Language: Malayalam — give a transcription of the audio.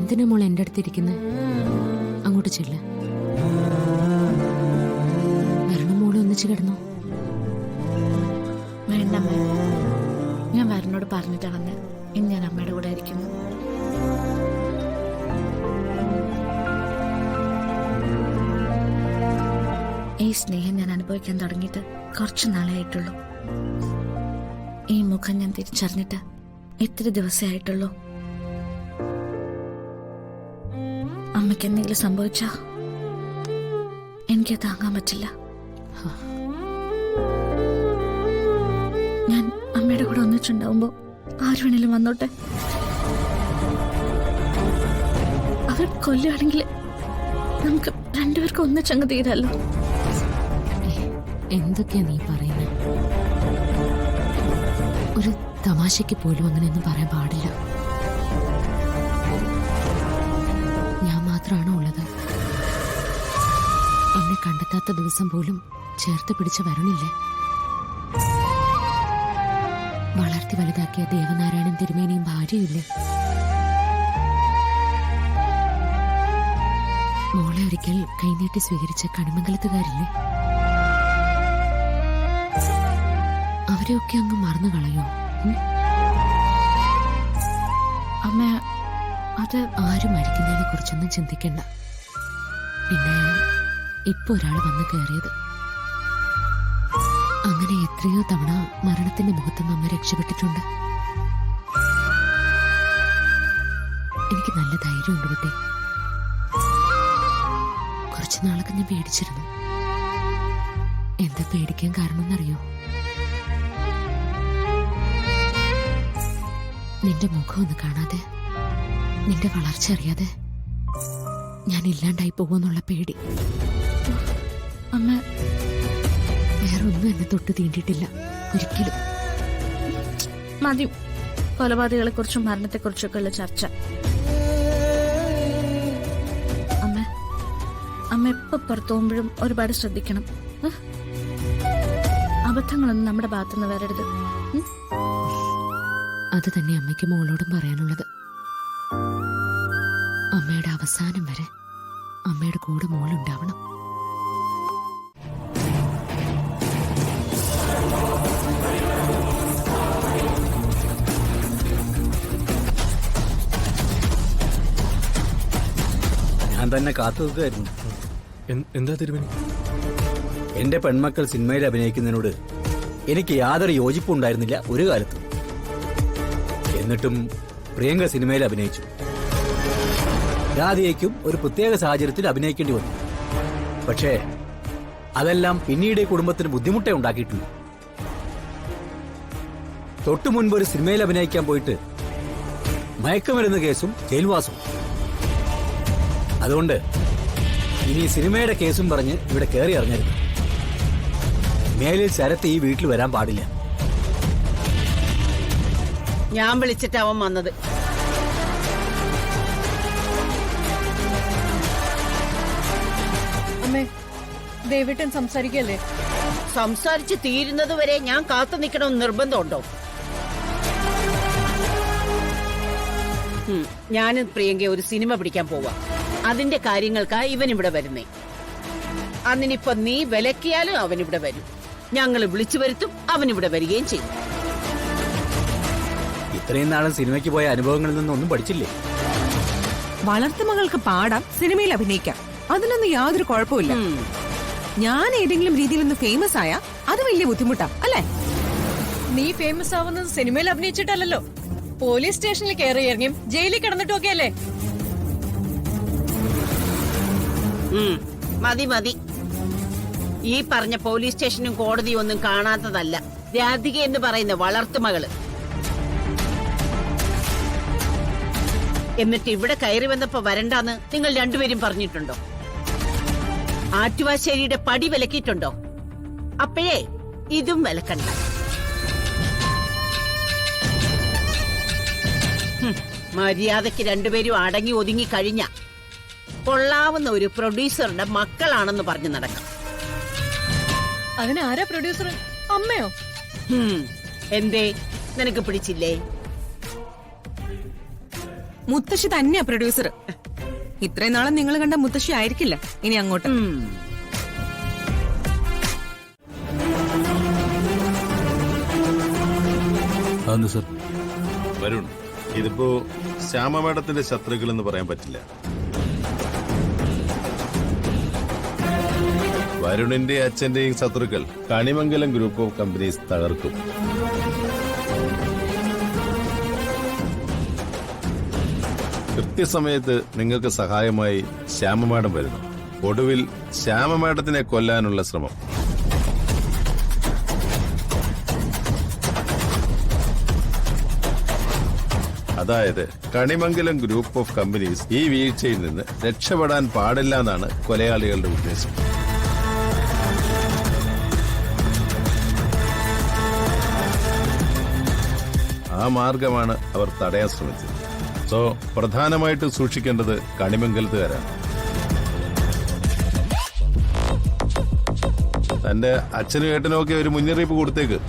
എന്തിനാ മോൾ എൻ്റെ അടുത്തിരിക്കുന്നത്? അങ്ങോട്ട് ചെല്ല. വരണം മോളെ, ഒന്നിച്ച് കിടന്നോ. വേണ്ടമ്മ, ഞാൻ വരനോട് പറഞ്ഞിട്ടാ വന്നെ. ഇനി ഞാൻ അമ്മയുടെ കൂടെ ആയിരിക്കുന്നു. ഈ സ്നേഹം ഞാൻ അനുഭവിക്കാൻ തുടങ്ങിയിട്ട് കുറച്ചു നാളെ ആയിട്ടുള്ളൂ. ഈ മുഖം ഞാൻ തിരിച്ചറിഞ്ഞിട്ട് എത്ര ദിവസമേ ആയിട്ടുള്ളൂ. അമ്മയ്ക്ക് എന്തെങ്കിലും സംഭവിച്ചാ എനിക്ക് താങ്ങാൻ പറ്റില്ല. ഞാൻ അമ്മയുടെ കൂടെ ഒന്നിച്ചുണ്ടാവുമ്പോ ആര് വേണേലും വന്നോട്ടെ. അവർ കൊല്ലുകയാണെങ്കിൽ നമുക്ക് രണ്ടുപേർക്കും ഒന്നിച്ചങ്ങ് തീരല്ലോ. എന്തൊക്കെയാ നീ പറയുന്നത്? ഒരു തമാശയ്ക്ക് പോലും അങ്ങനെയൊന്നും പറയാൻ പാടില്ല. ഞാൻ മാത്രമാണോ ഉള്ളത്? എന്നെ കണ്ടെത്താത്ത ദിവസം പോലും ചേർത്ത് പിടിച്ച് വരണില്ലേ? വളർത്തി വലുതാക്കിയ ദേവനാരായണൻ തിരുമേനിയും ഭാര്യയില്ലേ? മോളെ ഒരിക്കൽ കൈനീട്ടി സ്വീകരിച്ച കണിമംഗലത്തുകാരില്ലേ? അവരെയൊക്കെ അങ്ങ് മറന്നു കളയോ? അമ്മ, അത് ആരും മരിക്കുന്നതിനെ കുറിച്ചൊന്നും ചിന്തിക്കണ്ട. പിന്നെ ഇപ്പൊ ഒരാള് വന്ന് കയറിയത്. അങ്ങനെ എത്രയോ തവണ മരണത്തിന്റെ മുഖത്തുനിന്ന് അമ്മ രക്ഷപ്പെട്ടിട്ടുണ്ട്. എനിക്ക് നല്ല ധൈര്യമുണ്ട് കുട്ടി. കുറച്ചു നാളൊക്കെ ഞാൻ പേടിച്ചിരുന്നു. എന്താ പേടിക്കാൻ കാരണമെന്നറിയോ? നിന്റെ മുഖം ഒന്ന് കാണാതെ, നിന്റെ വളർച്ച അറിയാതെ ഞാൻ ഇല്ലാണ്ടായി പോകുമെന്നുള്ള പേടി. അമ്മ, വേറെ ഒന്നും എന്നെ തൊട്ട് തീണ്ടിയിട്ടില്ല ഒരിക്കലും. മതി കൊലപാതകളെ കുറിച്ചും മരണത്തെക്കുറിച്ചൊക്കെ ഉള്ള ചർച്ച. അമ്മ എപ്പോ പുറത്തു പോകുമ്പോഴും ഒരുപാട് ശ്രദ്ധിക്കണം. അബദ്ധങ്ങളൊന്നും നമ്മുടെ ഭാഗത്തുനിന്ന് വരരുത്. അത് തന്നെ അമ്മയ്ക്ക് മോളോടും പറയാനുള്ളത്. അമ്മയുടെ അവസാനം വരെ അമ്മയുടെ കൂടെ മോളുണ്ടാവണം. ഞാൻ തന്നെ കാത്തു നിൽക്കുകയായിരുന്നു. എന്താ തിരുമേനി? എന്റെ പെൺമക്കൾ സിനിമയിൽ അഭിനയിക്കുന്നതിനോട് എനിക്ക് യാതൊരു യോജിപ്പുണ്ടായിരുന്നില്ല ഒരു കാലത്തും. എന്നിട്ടും പ്രിയങ്ക സിനിമയിൽ അഭിനയിച്ചു. രാധികയ്ക്കും ഒരു പ്രത്യേക സാഹചര്യത്തിൽ അഭിനയിക്കേണ്ടി വന്നു. പക്ഷേ അതെല്ലാം പിന്നീട് കുടുംബത്തിന് ബുദ്ധിമുട്ടേ ഉണ്ടാക്കിയിട്ടുള്ളൂ. തൊട്ടു മുൻപ് ഒരു സിനിമയിൽ അഭിനയിക്കാൻ പോയിട്ട് മയക്കുമരുന്ന് കേസും ജയിൽവാസവും. അതുകൊണ്ട് ഇനി സിനിമയുടെ കേസും പറഞ്ഞ് ഇവിടെ കയറി ഇറങ്ങരുത്. മേലിൽ ശരത്ത് ഈ വീട്ടിൽ വരാൻ പാടില്ല. ഞാൻ വിളിച്ചിട്ട് അവൻ വന്നത്. അമ്മേ, ദേവേട്ടൻ സംസാരിക്കല്ലേ? സംസാരിച്ച് തീരുന്നത് വരെ ഞാൻ കാത്തു നിൽക്കണമെന്ന് നിർബന്ധമുണ്ടോ? ഞാനും പ്രിയങ്ക ഒരു സിനിമ പിടിക്കാൻ പോവാ. അതിന്റെ കാര്യങ്ങൾക്കാ ഇവൻ ഇവിടെ വരുന്നേ. അതിനിപ്പോ നീ വിലക്കിയാലും അവനിവിടെ വരും. ഞങ്ങൾ വിളിച്ചു വരുത്തും, അവനിവിടെ വരികയും ചെയ്യും. ഇത്രയും നാളും സിനിമയ്ക്ക് പോയ അനുഭവങ്ങളിൽ നിന്നൊന്നും പഠിച്ചില്ലേ? വളർത്തുമകൾക്ക് പാടാം, സിനിമയിൽ അഭിനയിക്കാം, അതിനൊന്നും യാതൊരു കുഴപ്പമില്ല. ഞാൻ ഏതെങ്കിലും രീതിയിൽ ഒന്ന് ഫേമസ് ആയ അത് വലിയ ബുദ്ധിമുട്ടാ അല്ലേ? നീ ഫേമസ് ആവുന്നത് സിനിമയിൽ അഭിനയിച്ചിട്ടല്ലോ, പോലീസ് സ്റ്റേഷനിൽ കയറി ഇറങ്ങിയും ജയിലിൽ കിടന്നിട്ടും ഒക്കെ അല്ലേ? മതി മതി. ഈ പറഞ്ഞ പോലീസ് സ്റ്റേഷനും കോടതിയും ഒന്നും കാണാത്തതല്ല രാധിക എന്ന് പറയുന്ന വളർത്തുമകള്. എന്നിട്ട് ഇവിടെ കയറി വന്നപ്പോ വരണ്ടാന്ന് നിങ്ങൾ രണ്ടുപേരും പറഞ്ഞിട്ടുണ്ടോ? ആറ്റുവാശ്ശേരിയുടെ പടി വിലക്കിയിട്ടുണ്ടോ? അപ്പോഴേ ഇതും വിലക്കണ്ട. മര്യാദയ്ക്ക് രണ്ടുപേരും അടങ്ങി ഒതുങ്ങി കഴിഞ്ഞ കൊള്ളാവുന്ന ഒരു പ്രൊഡ്യൂസറുടെ മക്കളാണെന്ന് പറഞ്ഞു നടക്കാം. അതിനാരാ പ്രൊഡ്യൂസർ? അമ്മയോ? എന്തേ, നിനക്ക് പിടിച്ചില്ലേ? മുത്തശ്ശി തന്നെയാ പ്രൊഡ്യൂസർ. ഇത്രയും നാളെ നിങ്ങൾ കണ്ട മുത്തശ്ശി ആയിരിക്കില്ല ഇനി അങ്ങോട്ട്. സർ, വരുൺ, ഇതിപ്പോ ശ്യാമ മേഡത്തിന്റെ ശത്രുക്കൾ എന്ന് പറയാൻ പറ്റില്ല. വരുണിന്റെ അച്ഛന്റെയും ശത്രുക്കൾ കണിമംഗലം ഗ്രൂപ്പ് ഓഫ് കമ്പനീസ് തകർക്കും. കൃത്യസമയത്ത് നിങ്ങൾക്ക് സഹായമായി ശ്യാമ മേഡം വരുന്നു. ഒടുവിൽ ശ്യാമ മേഡത്തിനെ കൊല്ലാനുള്ള ശ്രമം. അതായത് കണിമംഗലം ഗ്രൂപ്പ് ഓഫ് കമ്പനീസ് ഈ വീഴ്ചയിൽ നിന്ന് രക്ഷപ്പെടാൻ പാടില്ല എന്നാണ് കൊലയാളികളുടെ ഉദ്ദേശം. ആ മാർഗമാണ് അവർ തടയാൻ ശ്രമിച്ചത്. സോ പ്രധാനമായിട്ട് സൂക്ഷിക്കേണ്ടത് കണിമംഗലത്തുകാരാണ്. തന്റെ അച്ഛനും ഏട്ടനും ഒക്കെ ഒരു മുന്നറിയിപ്പ് കൊടുത്തേക്ക്.